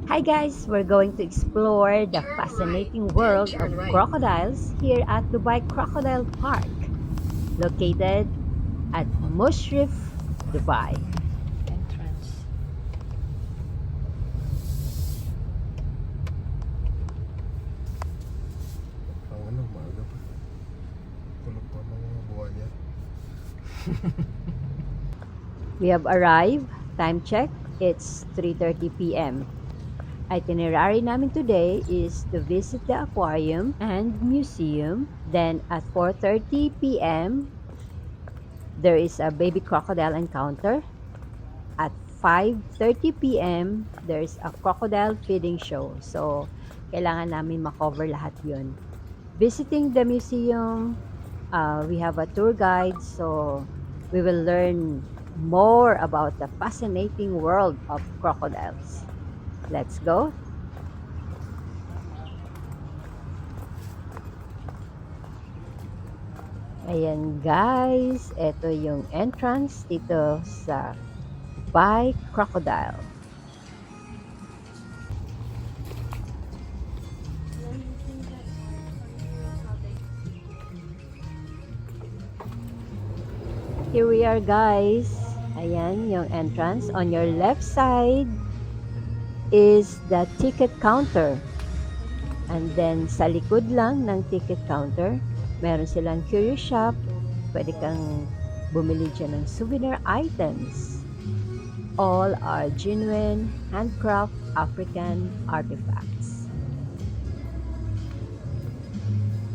Hi guys, we're going to explore the fascinating world of crocodiles here at Dubai Crocodile Park, located at Mushrif, Dubai. Entrance. Ang ano, maaga pa. Tulog pa mga buwan niya. We have arrived. Time check, it's 3:30 p.m. Itinerary namin today is to visit the aquarium and museum. Then at 4:30 p.m., there is a baby crocodile encounter. At 5:30 p.m., there is a crocodile feeding show. So, kailangan namin makover lahat yun. Visiting the museum, we have a tour guide. So, we will learn more about the fascinating world of crocodiles. Let's go! Ayan guys, ito yung entrance dito sa Dubai Crocodile. Here we are guys. Ayan yung entrance. On your left side is the ticket counter. And then sa likod lang ng ticket counter, meron silang curious shop. Pwede kang bumili dyan ng souvenir items. All are genuine, handcraft African artifacts.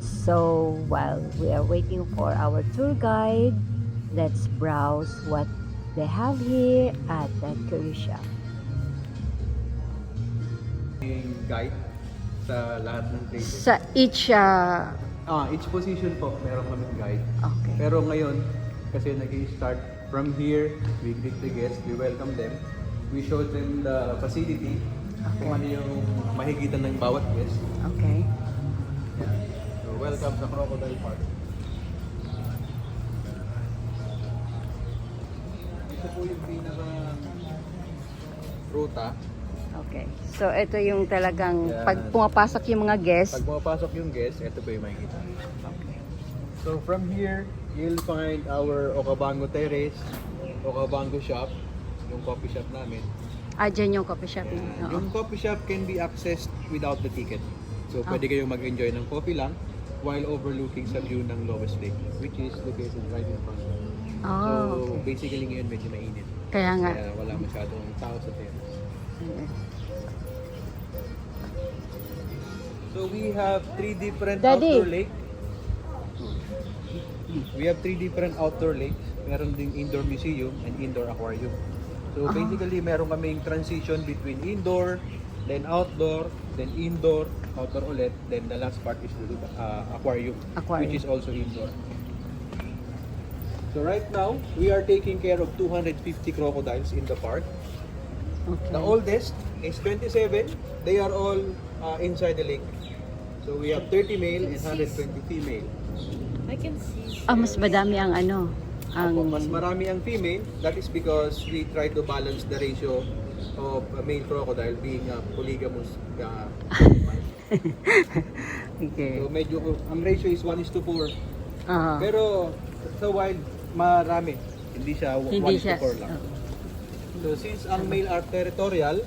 So while we are waiting for our tour guide, let's browse what they have here at the curious shop. Yung guide sa lahat ng places. Sa each Each position po, meron kaming guide. okay. Pero ngayon, kasi nag-start from here, we greet the guests, we welcome them. We show them the facility, kung ano yung mahigitan ng bawat guest. Okay. Yeah. So, welcome sa Crocodile Park. Ito po yung pinaka ruta. Okay. So ito yung talagang Yan. pag pumapasok yung mga guests. Pag pumapasok yung guest, ito po yung makikita. Okay. So from here, you'll find our Okavango Terrace, Okavango Shop, yung coffee shop namin. Dyan yung coffee shop. Yeah. Oo. Yung coffee shop can be accessed without the ticket. So pwede kayong mag-enjoy ng coffee lang while overlooking sa view ng lowest lake, which is located right in front. So Okay. basically ngayon medyo mainit. Kaya nga. Kaya wala masyadong tao sa terrace. So we have three different Daddy. outdoor lakes. We have three different outdoor lakes. Meron ding indoor museum and indoor aquarium. So basically, meron kaming transition between indoor, then outdoor, then indoor, outdoor ulit, then the last part is the aquarium, Aquarium. which is also indoor. So right now, we are taking care of 250 crocodiles in the park. Okay. The oldest is 27. They are all inside the lake. So we have 30 male and 120 female. I can see. Mas madami ang ano. Opo, mas marami ang female. That is because we try to balance the ratio of a male crocodile being a polygamous. Okay. So medyo, ang ratio is 1:4. Ah. Pero sa wild, marami. Hindi siya Hindi siya. 1:4 lang. So since ang male are territorial,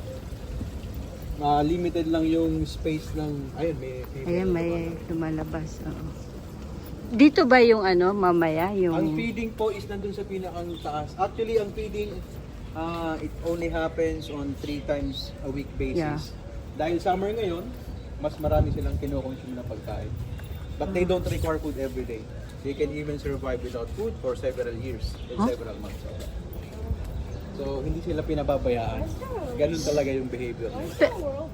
limited lang yung space ng, ayun, may female. Ayan, na may lumalabas. lumalabas. Oo. Dito ba yung ano, mamaya? Ang Yung... feeding po is nandun sa pinakang taas. Actually, ang feeding, it only happens on 3 times a week basis. Yeah. Dahil summer ngayon, mas marami silang kinoconsume na pagkain. But they don't require food every day. They can even survive without food for several years and Huh? several months. So, hindi sila pinababayaan. Ganun talaga yung behavior nila.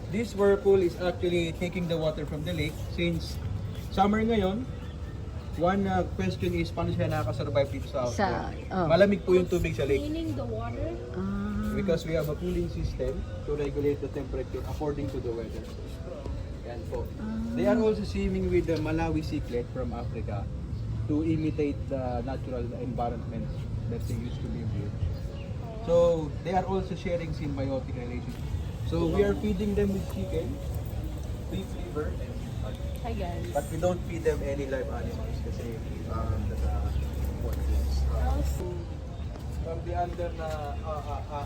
This whirlpool is actually taking the water from the lake since summer ngayon. One question is, paano sila nakaka-survive dito sa outdoor? Malamig po yung tubig sa lake Cleaning the water. because we have a cooling system to regulate the temperature according to the weather. Yan po. They are also swimming with the Malawi cichlid from Africa to imitate the natural environment that they used to live with. So they are also sharing symbiotic relationship So we are feeding them with chicken, beef liver, and Hi guys. but we don't feed them any live animals kasi from the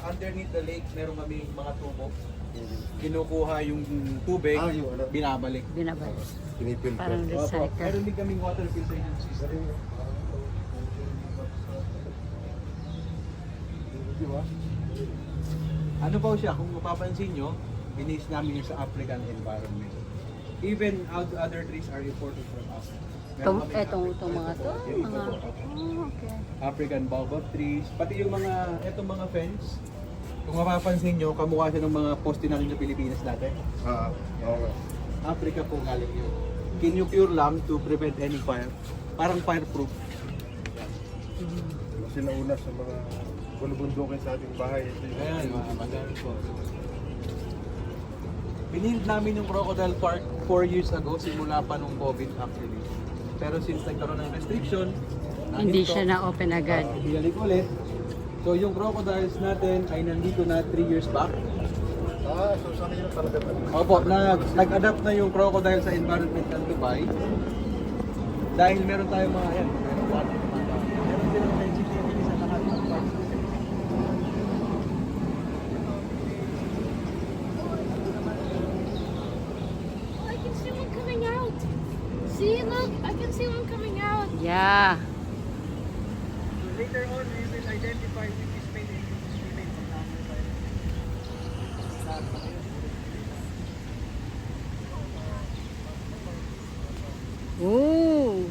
underneath the lake, meron kami mga tubo. Kinukuha yung tubig, Yung ano? binabalik. Binabalik. Pinipil ko. Parang Opo, recycle. meron din kaming water filtration system. Di ba? Ano ba siya, kung mapapansin nyo, binis namin yung sa African environment. Even other trees are imported from Africa. Meron kaming Itong mga to, Yung mga... ito po. Oh, okay. African baobab trees, pati yung mga, etong mga fence, kung mapapansin nyo, kamukha siya ng mga poste natin sa Pilipinas dati. Okay. Africa po galing yun. Kinukure lang to prevent any fire. Parang fireproof. Kasi nauna sa mga bulubundukin sa ating bahay. Ayan, maganda po. Binild namin yung Crocodile Park 4 years ago, simula pa nung COVID actually. Pero since nagkaroon ng restriction, Hindi siya na-open agad. Binalik ulit. So yung crocodiles natin ay nandito na 3 years back. So sana yun talaga. Opo, nag-adapt na yung crocodile sa environment ng Dubai. Dahil meron tayong mga, ayan, meron water, meron silang sensitivity sa lahat ng parts. Oh, I can see one coming out. See, look, I can see one coming out. Yeah. Later on, we will identify which is male and which is female from the other side. Ooh.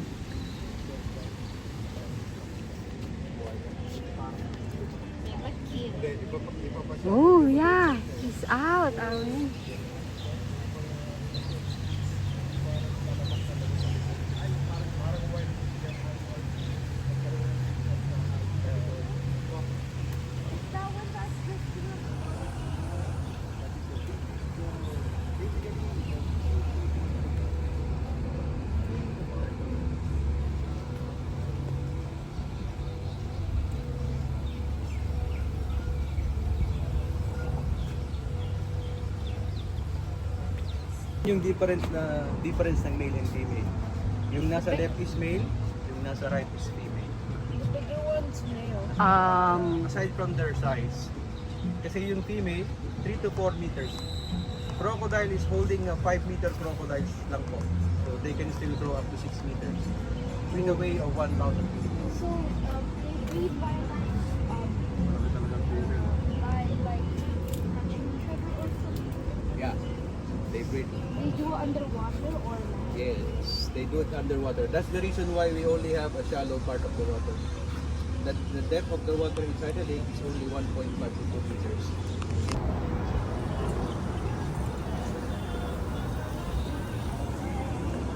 They look cute. Oh, yeah. He's out, Arwin. That one that's Yung difference ng male and female. Yung nasa left is male, yung nasa right is female. the bigger one's male. Aside from their size, kasi yung female, 3 to 4 meters. Crocodile is holding a 5-meter crocodiles lang po. So they can still grow up to 6 meters. With a weight of 1,000 kilograms. So, they breed by like catching each other or something. Yeah, they breed. They do it underwater or land. Yes, they do it underwater. That's the reason why we only have a shallow part of the water. The depth of the water inside the lake is only 1.5 to 2 meters.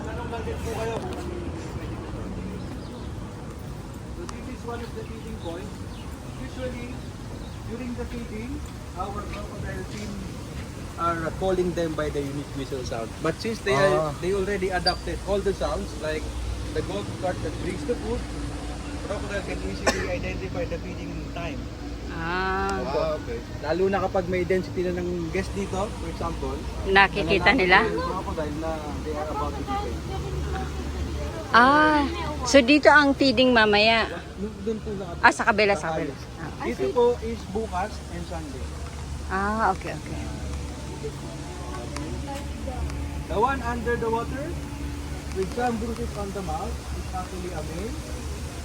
Tanong lang din po kayo kung ano yung So this is one of the feeding points. Usually, during the feeding, our crocodile team are calling them by the unique whistle sound. But since they already adapted all the sounds, like the golf cart that brings the food, crocodile can easily identify the feeding time. Okay. Lalo na kapag may density na ng guest dito, for example, Nakikita nila? yung crocodile na they are about to feed. So dito ang feeding mamaya. Doon po na Sa kabila, sa kabila. Dito po is bukas and Sunday. Okay, okay. The one under the water with some bruises on the mouth is actually a male.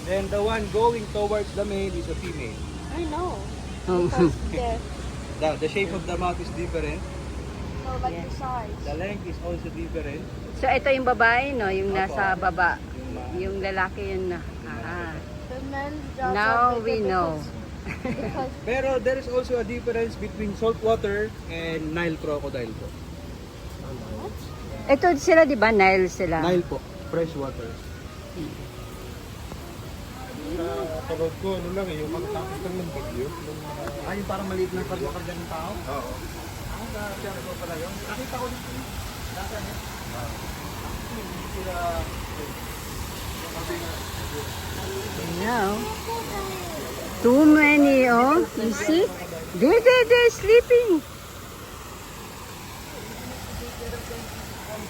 Then the one going towards the male is a female. I know. Oh. Because The shape of the mouth is different. no, like the size. The length is also different. So ito yung babae, no? Yung nasa Opo. baba. Yung Yung lalaki yun na. The men's jobs Now are we bigger know. because Pero there is also a difference between saltwater and Nile crocodile po. Ito sila, di ba? Nile sila. Nile po, fresh water. Kapag ko, ano lang yung pagtapos lang ng bagyo. Ay, yung parang maliit na pagkakarga ng tao. Oo. Ang siyempre ko pala yun. Nakita ko dito. Nasa niya. Hindi sila... Yeah. Too many, oh. You see? They're sleeping.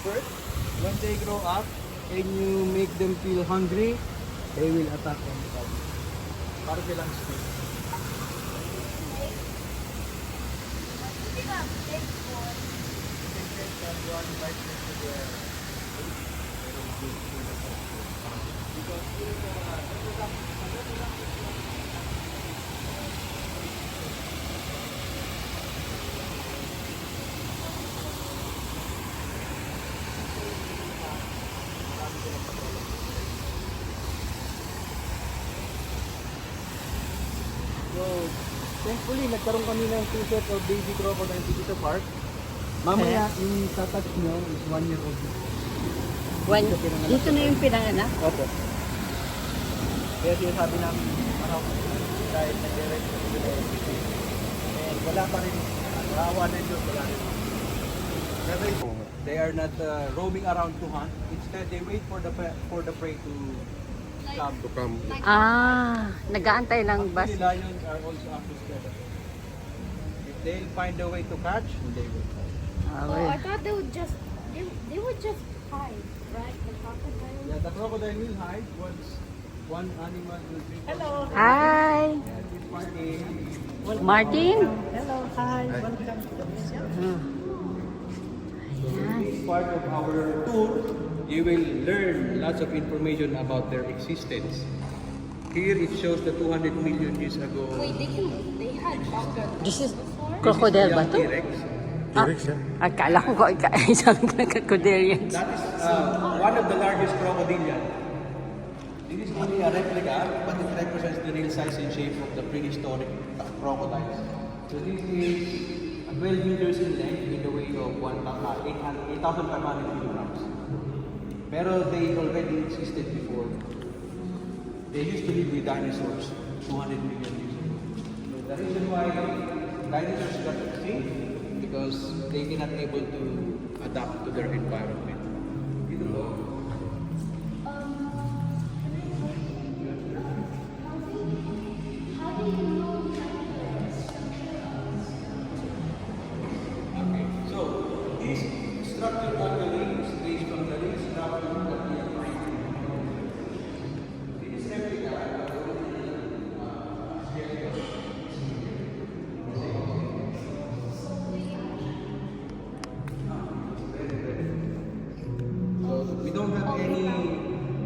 first. When they grow up and you make them feel hungry, they will attack anybody. Para silang snake. So, thankfully, nagkaroon kami ng 2 sets of baby crocodile dito sa park. Mamaya, yung tatouch nyo is 1 year old. Dito na yung pinanganak? Opo. Kaya sinasabi namin, dahil nag-direct sa sila. And wala pa rin, rawa na yun, wala rin. They are not roaming around to hunt. Instead, they wait for the prey to come. To come. Nag-aantay lang ba? Actually, lions are also active predators. If they'll find a way to catch, they will catch. Oh, I thought they would just hide, right? The crocodile. Yeah, the crocodile will hide once one animal will drink. Hello. Hi! And this one is Martin? Hello. Hi. Welcome to the museum. So in this part of our tour, you will learn lots of information about their existence. Here it shows the 200 million years ago. Wait, they had crocodiles This is before? crocodile ba Young to? T-Rex. T-Rex yan. Akala ko isang crocodile. That is one of the largest crocodilian. This is only a replica, but it represents the real size and shape of the prehistoric crocodiles. So this is 12 meters in length with a weight of 8,500 kilograms. Pero they already existed before. They used to live with dinosaurs 200 million years ago. So the reason why dinosaurs got extinct because they were not able to adapt to their environment. Dito po. Okay, so this structure actually is based on the real structure that we are finding. This replica so we don't have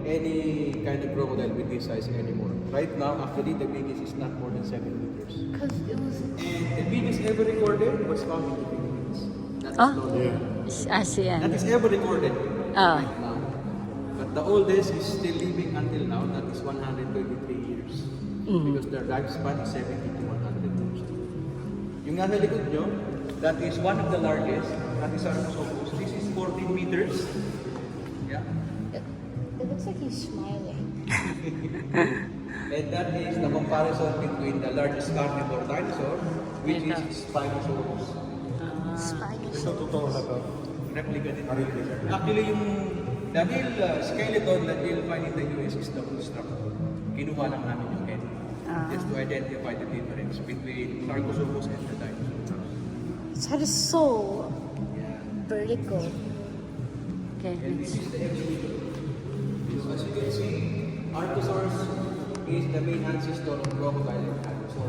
any kind of crocodile with this size anymore. Right now, actually, the biggest is not more than 7 meters. Because it was. And the biggest ever recorded was found in the Philippines. That is Ah? no longer. That ASEAN. is ever recorded Ah. right now. But the oldest is still living until now. That is 123 years. Because their lifespan is 70 to 100 years. Yung nasa likod nyo, that is one of the largest. That is Archosaurus. This is 14 meters. Yeah. It looks like he's smiling. And that is the comparison between the largest carnivore dinosaur, which is Spinosaurus. Ito totoo na to. Replica din. Actually, yung dahil skeleton that you'll find in the US is the full structure. Kinuha lang namin yung head. Just to identify the difference between Archosaurus and the dinosaur. His head is so Yeah. vertical. Okay, And let's this is the exhibition. So as you can see, Archosaurus is the main ancestor of crocodile and dinosaur.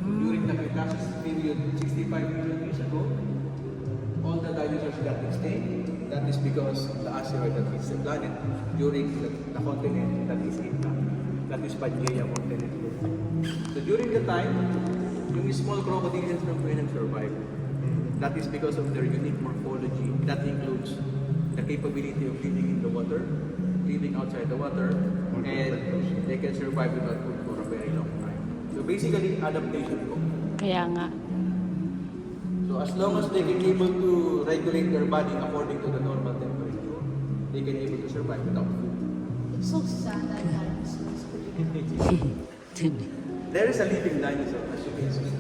During the Cretaceous period, 65 million years ago, all the dinosaurs got extinct. That is because of the asteroid that hits the planet during the continent that is intact. That is Pangaea continent. So during the time, yung small crocodilians from Greenland survived. That is because of their unique morphology. That includes the capability of living in the water, living outside the water, and they can survive without food for a very long time. So basically, adaptation po. Kaya nga. So as long as they can able to regulate their body according to the normal temperature, they can able to survive without food. It's so sad that dinosaurs could There is a living dinosaur, as you can see.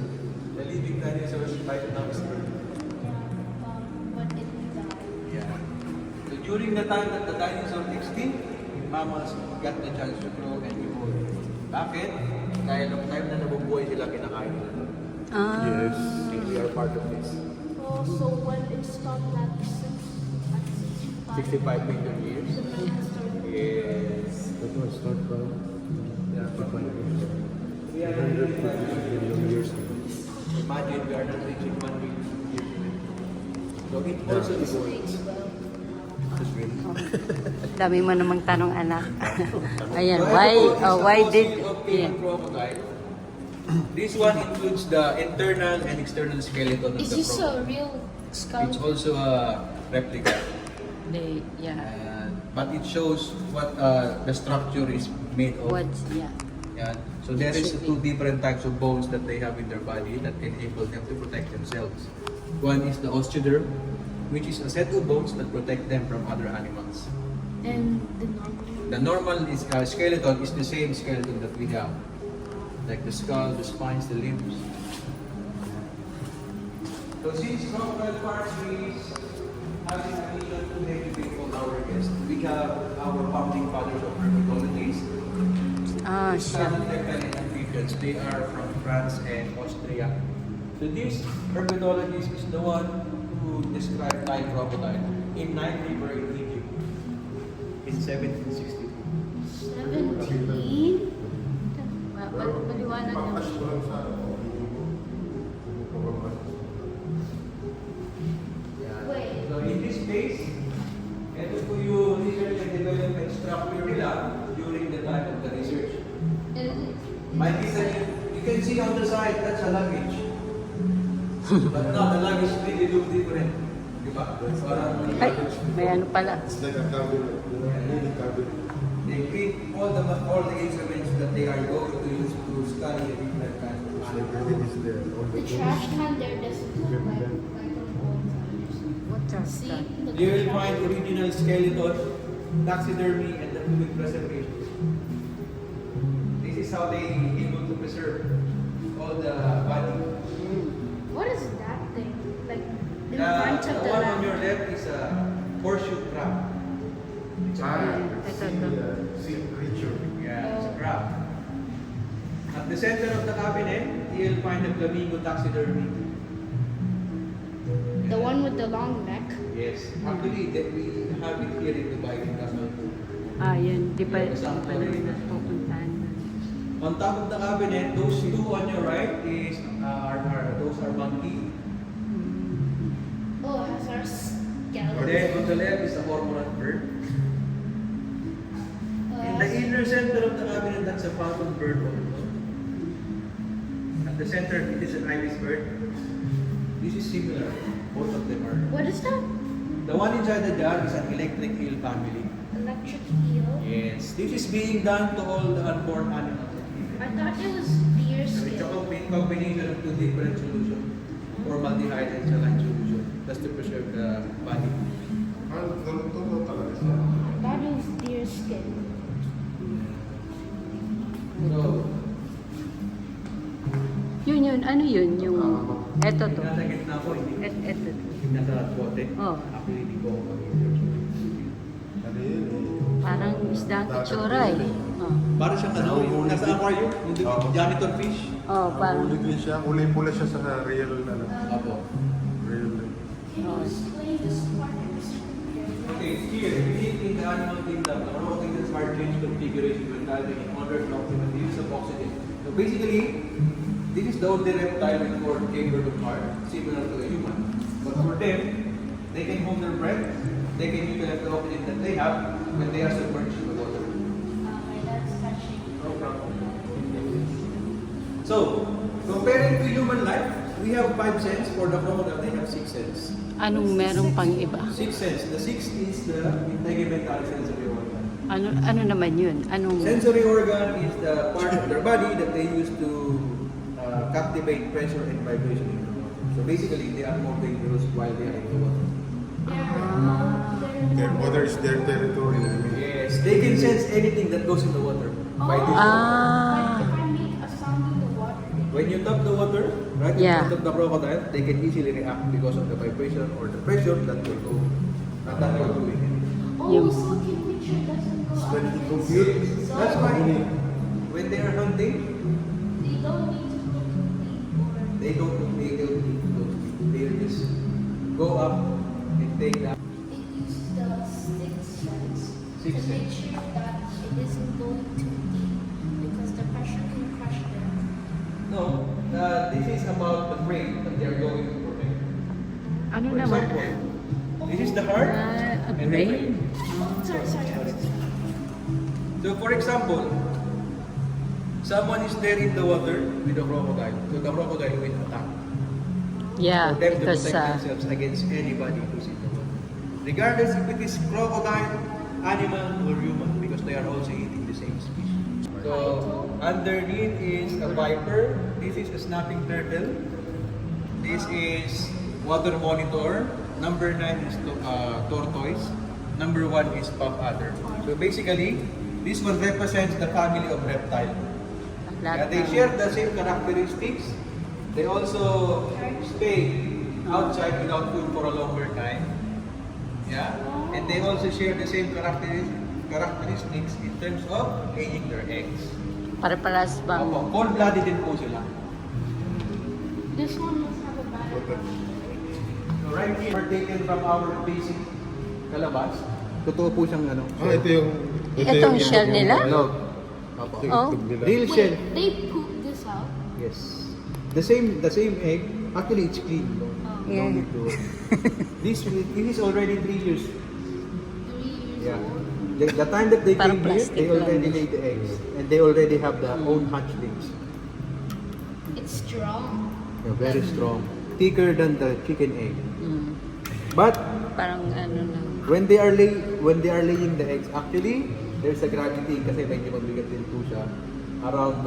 The living dinosaur is right now is bird. but it died. Yeah. So during the time that the dinosaur extinct, mammals got the chance to grow and evolve. Bakit? Dahil nung time na nabubuhay sila, kinakain nila. Yes. And we are part of this. Oh, so when it stopped that 65 million years. Yes. That was start from Yeah, 350 million years ago. Imagine we are not reaching 1 million years. So it also evolves. Dami mo namang tanong, anak. Ayan, So, why, ito po is why the did, fossil of yeah. cave crocodile. This one includes the internal and external skeleton of Is the this a crocodile. real It's skeleton? also a replica. Yeah, But it shows what the structure is made of. what's, yeah. Yan. So there is two different types of bones that they have in their body that enable them to protect themselves. One is the osteoderm, which is a set of bones that protect them from other animals. And the normal. The normal is, skeleton is the same skeleton that we have, like the skull, the spines, the limbs. So since crocodile parts is having a mission to educate all our guests, we have our founding fathers of herpetologists. Siya. Amphibians. They are from France and Austria. So this herpetologist is the one who described Nile crocodile in Nile River in Egypt in 1762. 17? Maliwanag naman. Wait. So in this case, ito po yung research and development structure nila during the time of the research. Makikita niyo, you can see on the side, that's a luggage. But now the luggage really look different. Diba? Parang Ay, may ano pala. It's like a cabinet, mini cabinet. they keep all the instruments that they are going to use to study different kinds of It's like animals. everything is there. All The the trash can there doesn't look like Yeah. an old time. What trash See? can? Look You at will the find trash. original skeleton, taxidermy, and the fluid preservation. This is how they able to preserve all the body. What is that thing? Like in The front of the one on lamp. your left is a horseshoe crab. It's a crab. sea creature. Yeah, it's a crab. At the center of the cabinet, you'll find the flamingo taxidermy. The one with the long neck. Yes, actually, that we have it here in Dubai in Castle. Yun, di pa Kasama ko rin. pupuntahan. On top of the cabinet, those two on your right is those are monkey. Oh, it has our skeleton. Then on the left is a cormorant bird. In the inner center of the cabinet, that's a falcon bird also. At the center, it is an ibis bird. This is similar. Both of them are. What is that? The one inside the jar is an electric eel family. Electric eel. Yes, this is being done to all the unborn animals. I thought it was deer So it's a skin. combination of two different solutions, formaldehyde and saline solution, just to preserve the body. Totoo talaga siya. That is deer skin. So, Yun, ano yun? Yung, eto to. nasa gitna ko, hindi Eto. nasa bote. Oh. Actually, hindi ko mag-research. Ano yun eh. Parang isda ang itsura eh. Oh, Para siyang ano, yung nasa aquarium, yung janitor fish. oh parang, Huli din siya. Kulay pula siya sa real na Apo. real. oh, Okay, here, unique in the animal kingdom, the rotating smart change configuration when diving in order to optimize the use of oxygen. So basically, this is the only reptile with four capable of heart, similar to a human. But for them, they can hold their breath, they can utilize the oxygen that they have when they are submerged in the water. Okay, that's touching. No problem. So, comparing to human life, we have 5 senses. For the crocodile, they have 6 senses. anong meron pang iba? 6 senses. The 6th is the integumentary sensory organ. Ano naman yun? Anong, Sensory organ is the part of their body that they use to captivate pressure and vibration in the water. So basically, they are more dangerous while they are in the water. Their water is their territory. Yes, they can sense anything that goes in the water. By this ah, If I make a sound in the water, When you tap the water, right Yeah. in front of the crocodile, they can easily react because of the vibration or the pressure that will go, that will do it. oh, Yung- so temperature doesn't go When up. you compute, That's why when they are hunting, They don't need to look deep or they don't make it. They just go up and take that. you the six shells Six to make shells. sure that it isn't going too deep because the pressure can crush them. No, this is about the frame that they are going to protect. Ano For naman? example, this is the heart A and the brain? brain. Sorry. So for example, someone is there in the water with a crocodile. So the crocodile will attack. Yeah, For them to because protect themselves against anybody who's in the water. Regardless if it is crocodile, animal, or human, because they are also eating the same species. So underneath is a viper. This is a snapping turtle. This is water monitor. Number 9 is tortoise. Number 1 is puff adder. So basically, this one represents the family of reptile. Yeah, they share the same characteristics. They also stay outside without food for a longer time. Yeah, and they also share the same characteristics in terms of laying their eggs. Para-paras bang? Opo, cold-blooded din po sila. This one must have a bad So right here, we're taken from our basic kalabas. Totoo po siyang ano. Ito yung... Itong shell nila? Log. Opo. Ito yung Oh. itlog nila. Real shell. Wait, they poop this out? Yes. The same egg. Actually, it's clean. No, Yeah. no need to. This is already 3 years. 3 years Yeah. old. The time that they Parang came here, plastic they already lang. laid the eggs. And they already have their own hatchlings. It's strong. They're very strong. Thicker than the chicken egg. Mm. But Parang ano lang. when they are laying the eggs, actually there's a gravity kasi medyo mabigat din po siya. Around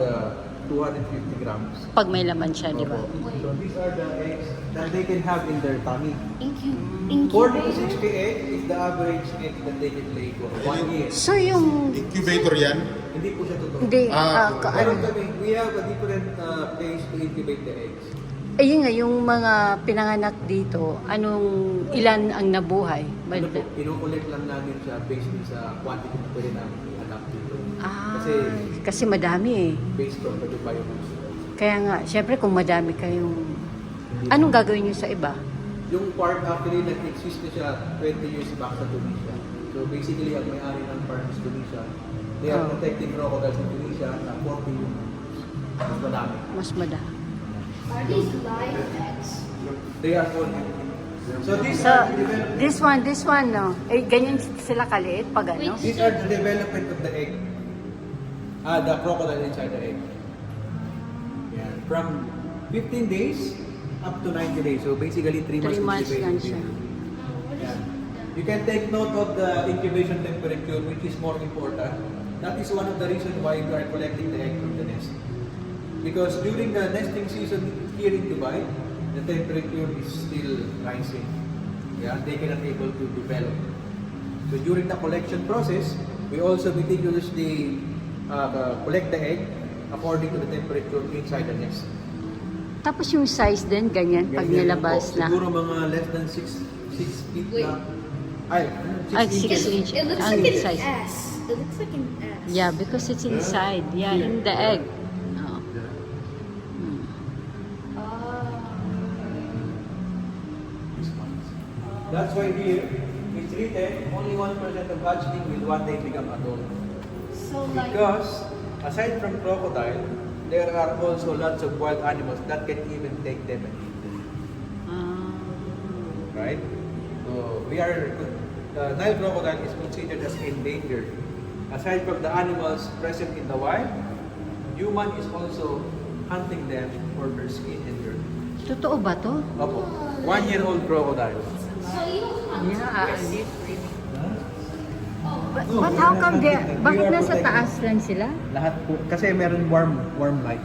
250 grams. Pag may laman siya, di ba? Opo. So these are the eggs that they can have in their tummy. 40 to Incubator? 60 eggs is the average egg that they can lay for 1 year. So yung... Incubator yan? Hindi po siya totoo. Hindi, Meron ano, kami, we have a different place to incubate the eggs. ayun nga, yung mga pinanganak dito, ilan ang nabuhay? Ano po, kinukulit lang namin siya based din sa quantity na pwede namin i-adapt dito. Ah, Kasi kasi madami eh. based on the biomass. Kaya nga, syempre kung madami kayong... Anong gagawin niyo sa iba? Yung park actually nag-exist na siya 20 years back sa Tunisia. So basically, ang may-ari ng park is Tunisia. They are Oh. protecting crocodiles in Tunisia na 40 yung mas madami. Mas madami. Are these live eggs? They are all So these So, are the development. this one, no? Eh, ganyan sila kaliit pag ano? Wait. These are the development of the egg. The crocodile inside the egg. Yeah. From 15 days up to 90 days. So basically 3 months. 3 months lang incubation siya. period. Yeah. You can take note of the incubation temperature, which is more important. That is one of the reasons why we are collecting the egg from the nest. Because during the nesting season here in Dubai, the temperature is still rising. Yeah, they cannot able to develop. So during the collection process, we also meticulously collect the egg according to the temperature inside the nest. Tapos yung size din, ganyan, pag Ganyan nilabas po. na. Siguro mga less than 6 feet Wait. na. Ay, 6 Ay, inches. 6 inches. It looks Ang like an size. S. It looks like an S. Yeah, because it's inside. Yeah, in the egg. Oh. That's why here, it's written, only 1% of hatchling will one day become adult. So like, Because, aside from crocodile, there are also lots of wild animals that can even take them and eat them. Ah. Right? So, the Nile crocodile is considered as endangered. Aside from the animals present in the wild, human is also hunting them for their skin and their meat. Totoo ba to? Opo. 1-year-old crocodile. so you hunt Yeah. Oh, But how come bakit nasa taas lang sila? Lahat po. Kasi meron warm light.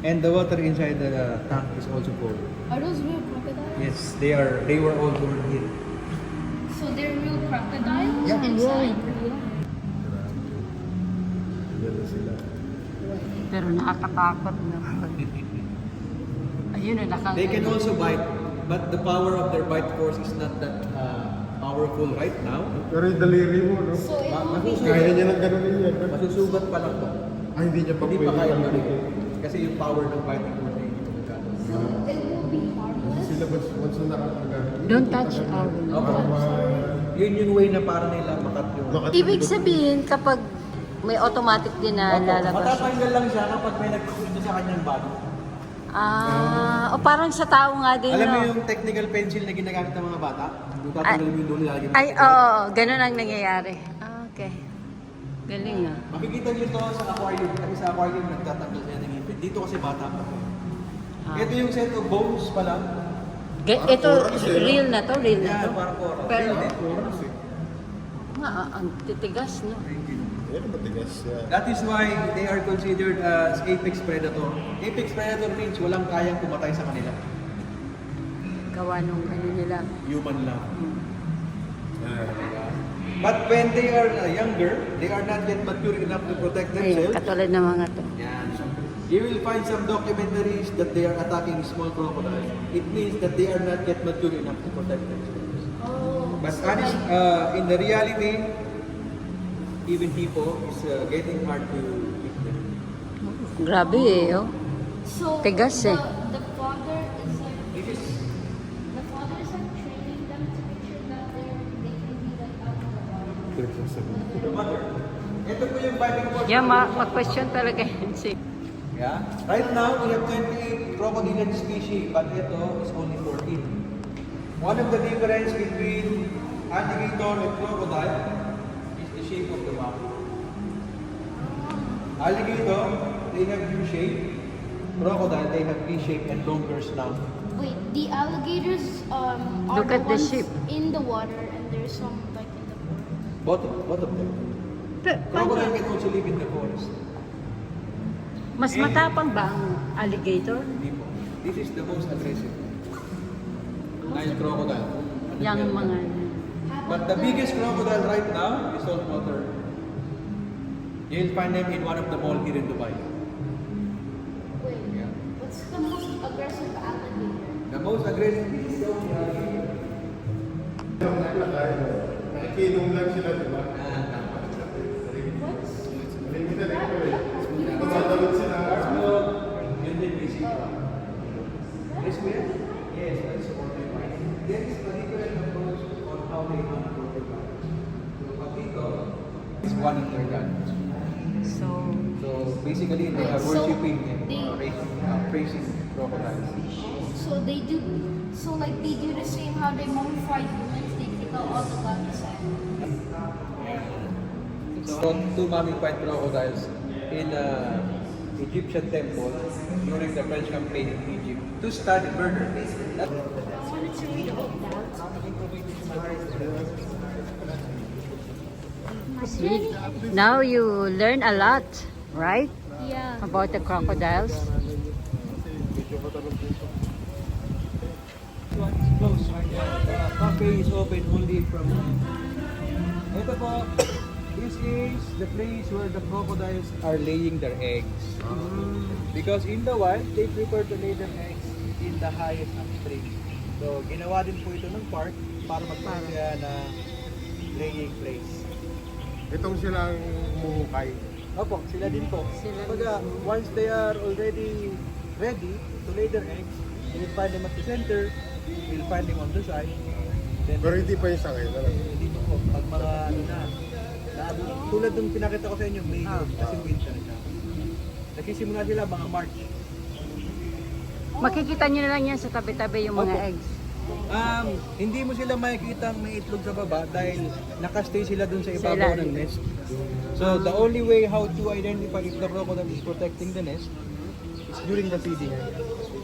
And the water inside the tank is also cold. are those real crocodiles? Yes, they were all born here. So they're real crocodiles Yeah. inside? Yan na sila. Pero nakakatakot na. Ayun na, They can also bite, but the power of their bite force is not that powerful right now. Pero yung daliri mo, no? So it will be Kaya niya lang ganun yan. Masusugat pa lang to. Ay, hindi niya pa Hindi pa pwede kaya palitin. balikin. Kasi yung power ng biting force ay hindi magkano. it will be harmless. Sila once na nakakagamit. Don't touch our... Opo. yun yung way na para nila makat yung... Ibig sabihin, kapag may automatic din na Opo, lalabas. matatanggal lang siya kapag may nagpupunta sa kanyang bag. Ah, o parang sa tao nga din, Alam mo no? yung technical pencil na ginagamit ng mga bata? Yung tatanggal mo yung dulo, lalagyan mo. Ay, oo, ganun ang nangyayari. Ah, okay. Galing ah. Makikita nyo ito sa aquarium. Kasi sa aquarium nagtatanggal sila ng ngipin. Dito kasi bata pa. Ito yung set of bones pa lang. Ito, real na to, real na Yan, to. parang coral. Pero, Oras eh. nga, ang titigas, no? Yan ang matigas yan. That is why they are considered as apex predator. Apex predator means walang kayang pumatay sa kanila. Gawa nung ano nila. Human lang. Yan. But when they are younger, they are not yet mature enough to protect Ayun, themselves. katulad ng mga to. Yan. You will find some documentaries that they are attacking small crocodiles. It means that they are not yet mature enough to protect themselves. But honest, in the reality, even people is getting hard to eat them. Grabe eh, oh. So Tigas eh. the father is like This is the father is like training them to make sure that they can be like out of the water. the mother. Ito po yung biting force. Yeah, ma-question talaga yun si. Yeah. Right now, we have 28 crocodilian species, but ito is only 14. One of the difference between alligator and crocodile is the shape of the mouth. Alligator, they have U shape. Crocodile, they have V shape and longer snout. Wait, the alligators are Look the at the ones ship. in the water, and there's some like in the water. Both of them. Crocodile can also live in the forest. Mas matapang ba ang alligator? Hindi po. This is the most aggressive. Nile crocodile. Yang mga... But the biggest crocodile right now is saltwater. You'll find them in one of the malls here in Dubai. Wait, Yeah. what's the most aggressive alligator? The most aggressive is the alligator. Nakikilong lang sila, di ba? What's Limited ito eh. Tumatalon sila. Yun din basic. This way? Yes, that's supported by. There is a different approach on how they hunt crocodiles. So, pag dito, is one of their guns. So, So, basically, they are So, worshipping and they- praising crocodiles. so they do the same how they mummify humans. They take out all the guns. So, two mummified crocodiles in Egyptian temple during the French campaign in Egypt to study murder. I wanted to read about that. now you learn a lot, right? Yeah. About the crocodiles. One is closed right now. The cafe is open only from. Ito po, this is the place where the crocodiles are laying their eggs. Because in the wild, they prefer to lay their eggs in the highest upstream. So, ginawa din po ito ng park para magkaroon siya na laying place. Itong silang muhukay. Opo, sila din po. Kumbaga, once they are already ready to lay their eggs, you'll find them at the center, you'll find them on the side. Then, Pero hindi pa yung sangay na lang. dito po, pag mga ano na, tulad ng pinakita ko sa inyo, May, kasi winter na. Nagsisimula sila mga March. Makikita nyo na lang yan sa tabi-tabi yung mga Opo. eggs. Hindi mo sila makikita may itlog sa baba dahil nakastay sila dun sa Sa ibabaw ilalim. ng nest. So the only way how to identify if the crocodile is protecting the nest is during the feeding.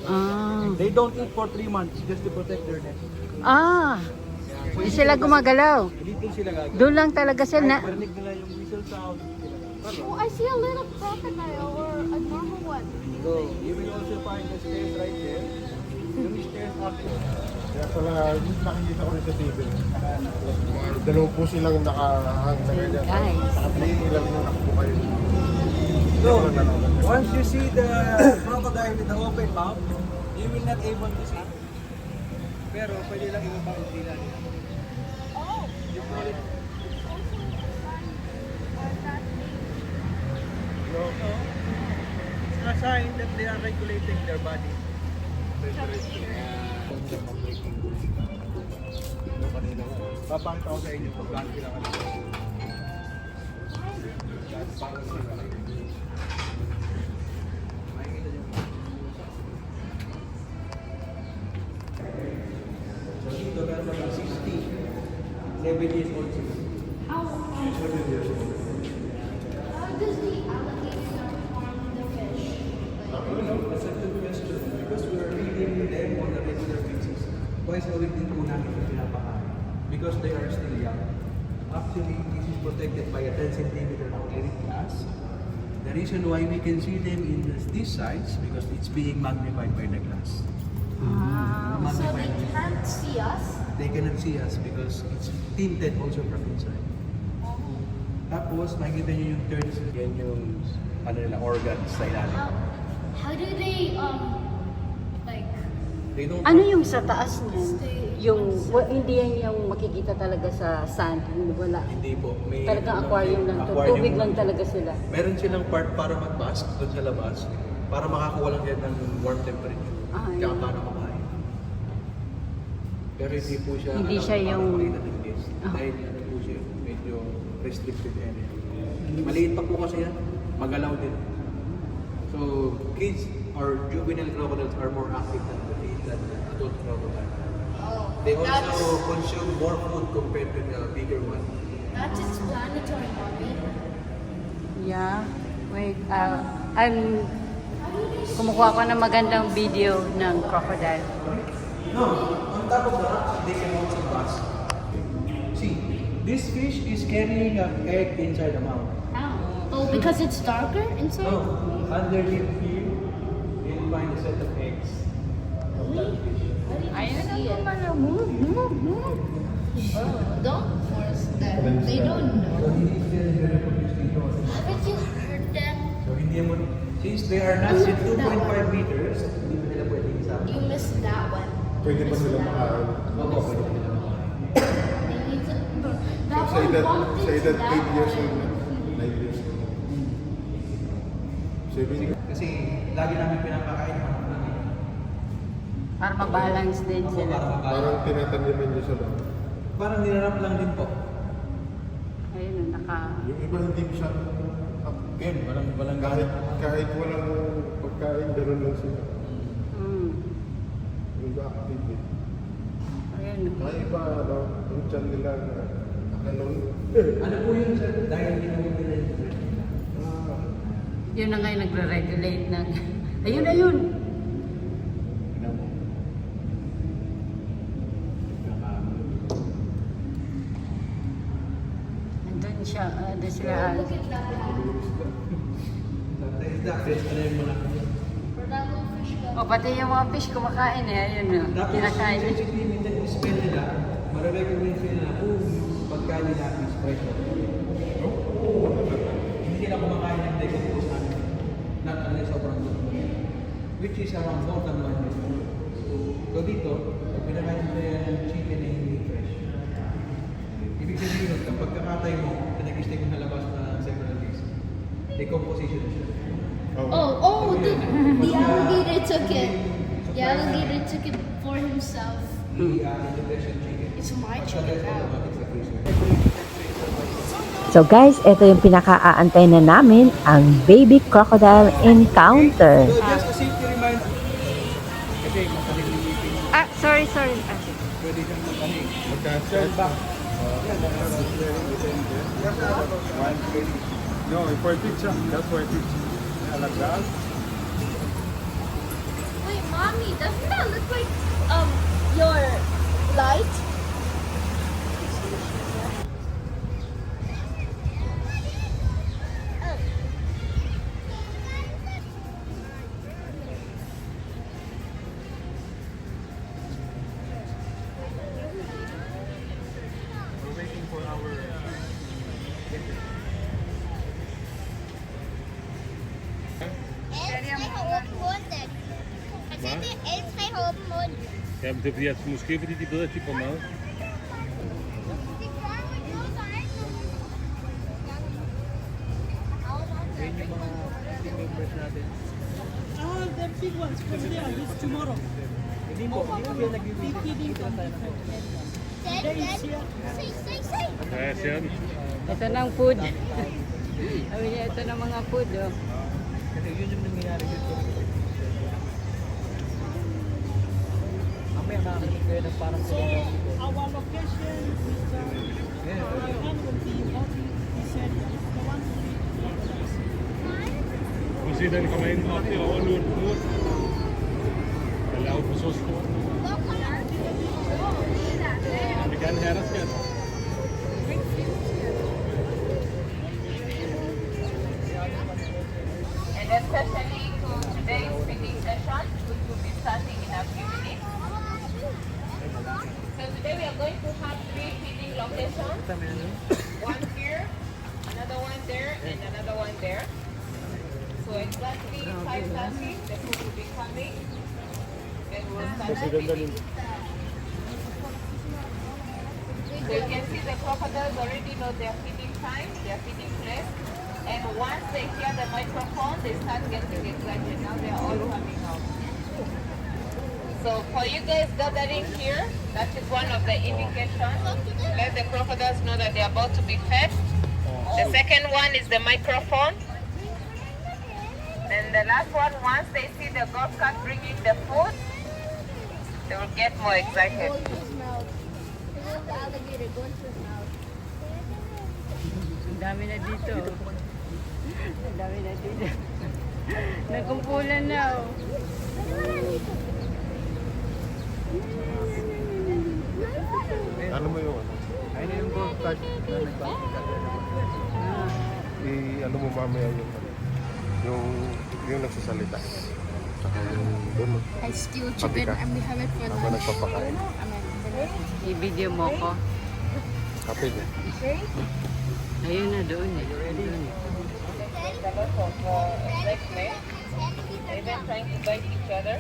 Ah. They don't eat for 3 months just to protect their nest. Ah. Hindi sila gumagalaw. Hindi po sila gagawin. Doon lang talaga sila na... Parinig nila yung whistle sound. Oh, I see a little crocodile or a normal one. So you will also find the stairs right there. Yung stairs actually. Kaya pala, nakikita ko rin sa TV. Mga dalawa po silang nakahang na ganyan. Guys. Nakapili lang yung nakabukay. So, once you see the crocodile with the open mouth, you will not able to see. Pero pwede lang ibaba yung dila nila. Oh, You call it it's a sign that they are regulating their body. Temperature. Papakita ko sa inyo kung gaano sila kalaki. So dito meron mga 60, 7 years old sila. How does the alligator farm the fish? That's a good question. Because we are feeding them on a regular basis. Twice a week din po namin ito pinapakain. Because they are still young. Actually, this is protected by a 10 centimeter acrylic glass. The reason why we can see them in this size because it's being magnified by the glass. So they can't see us? They cannot see us because it's tinted also from inside. Tapos, makikita nyo yung turns. Yan yung ano nila, organs sa ilalim. How do they like They don't Ano yung sa taas niyan? stay? Hindi yan yung makikita talaga sa sand. Wala. Hindi po. May Talagang aquarium lang to. aquarium. Tubig lang talaga sila. Meron silang part para mag-bask doon sa labas para makakuha lang yan ng warm temperature. Ah, Kaya yun. para kumain. Pero hindi po siya Hindi siya para yung- makita ng guest. Ah. Dahil ano po siya, medyo restricted area. Maliit pa po kasi yan. Magalaw din. So, kids or juvenile crocodiles are more active than adult crocodiles. Oh, They also consume more food compared to the bigger one. that's explanatory, mommy. Yeah. Wait, I'm kumukuha ko ng magandang video ng crocodile. No, on top of the rocks, they can also pass. See, this fish is carrying an egg inside the mouth. How? Oh, because it's darker inside? No, underneath here, you'll find a set of eggs of that fish. Ayun ang pala. Move. Oh, don't force them. They don't know. So, hindi sila nire-reproduce dito. Haven't you heard them? So, hindi mo, since they are not at 2.5 meters, hindi mo nila pwedeng isama. You missed that one. Pwede pa sila makain. Opo, pwede nila makain. They need to. That Sa one edad, bumped sa into edad that 8 years old one. na. 9 years old. 7 Kasi, lagi namin pinapakain ng mga namin. Para mabalance din Opo, sila. para makain. Parang tinataniman niyo sa loob. Parang nilarap lang din po. Ayun, Yung iba hindi siya Again, walang kahit walang pagkain, gano'n lang sila. Mm. Yung iba active eh. Ayun. Mga iba, ano, yung tiyan nila na ganun. Ano po yun, sir? Dahil ginawin nila yung Ah, Yun na ngayon nagre-regulate ng... Ayun! Nandun siya, doon sila. Look at that one. Dahil dahil, ano mo lang. Where that little fish go? O, pati yung mga fish kumakain eh. Ayun na, Tapos, kinakain. yung sensitivity ng smell nila, marirecognize nila na kung pagkain nila is fresh or not. Hindi sila kumakain ng decomposed animal. Not unless sobrang good. Which is around more than 1 year old. So dito, pag pinakain nila yan ng chicken na hindi fresh. Ibig sabihin nun, kapag kakatay mo, na nag-stay mo sa labas na several days, decomposition na siya. Oh, the alligator took it. The alligator took it for himself. The fresh chicken. It's my So chicken that's now. automatic sa freezer. So guys, ito yung pinaka-aantay na namin, ang baby crocodile encounter. So just a safety reminder. Kasi makaling yung ngipin. Sorry. Pwede siyang makaling. magkasya. No, for picture. That's for picture. Yeah, like that. Wait, mommy, doesn't that look like your light? We're waiting for our... Ja, men det er fordi, måske fordi de ved, at de får mad. The big ones from there, this tomorrow. Hindi mo, hindi mo yan nag-i-visit. Ayan siya. Ito ng food. Sabi niya, ito ng mga food. Oh. Kasi yun yung nangyayari dito. Mamaya makakita kayo ng parang So our location is one will be Bobby. He said it's the one to Och sedan kommer in mat i Lund. Eller out på Sosko. Vi kan höra skatt. And especially to today's feeding session, which will be starting in a few minutes. So today we are going to have 3 feeding locations. One here, another one there, and another one there. So exactly 5:30, the food will be coming. And we'll start feeding. So you can see the crocodiles already know their feeding time, their feeding place. And once they hear the microphone, they start getting excited. Now they are all coming out. So for you guys gathering here, that is one of the indications. Let the crocodiles know that they are about to be fed. The second one is the microphone. Then the last one, once they see the golf cart bringing the food, they will get more excited. Ang dami na dito. Ang dami na dito. Nagkumpulan na. Oh. Ano mo yung ano? Ayun yung golf cart na nagpapakita. Ano mo mamaya yung ano? Yung nagsasalita. Saka yung doon. I steal Sabi chicken ka? and we have it for Habang lunch. nagpapakain. I-video mo ko. Kapit eh. Ayun na doon eh. A lot of excitement. Even trying to bite each other.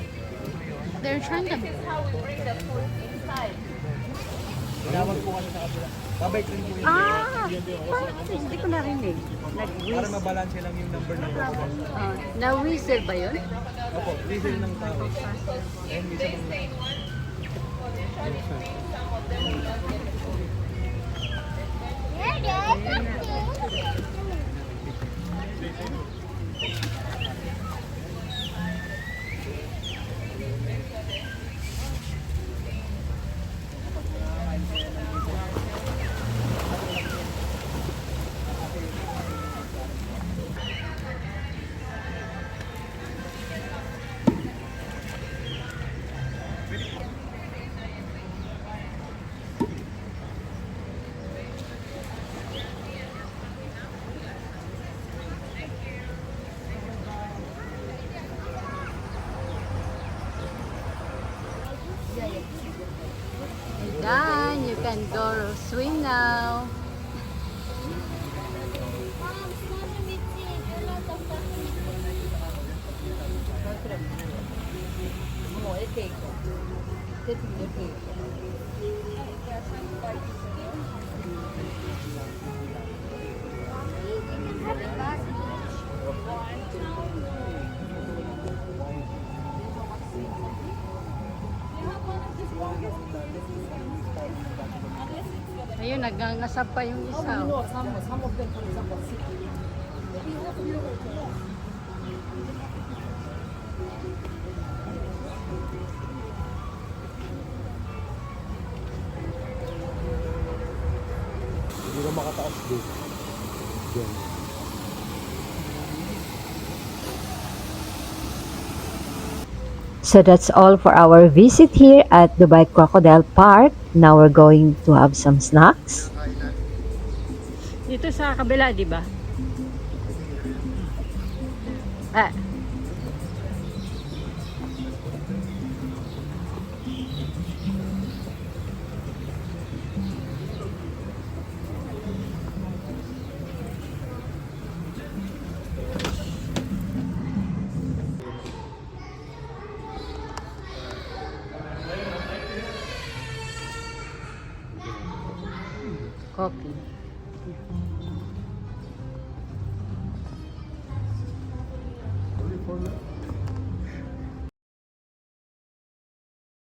They're trying to. This is how we bring the food inside. Tinawag po kami sa kabila. Babike rin po yun. Hindi ko narinig. Para Nag-whistle. mabalanse lang yung number ng crocodile. Na-whistle ba yun? Opo, diesel ng tao. Ayun, isa pang Stay in one position, it means some of them will not get the food. Done. You can go swim now. Ayun, nagangasap pa yung isa. Oh. Hindi na makataas doon. Doon. So that's all for our visit here at Dubai Crocodile Park. Now we're going to have some snacks. Dito sa kabila, di ba? Ah. Coffee.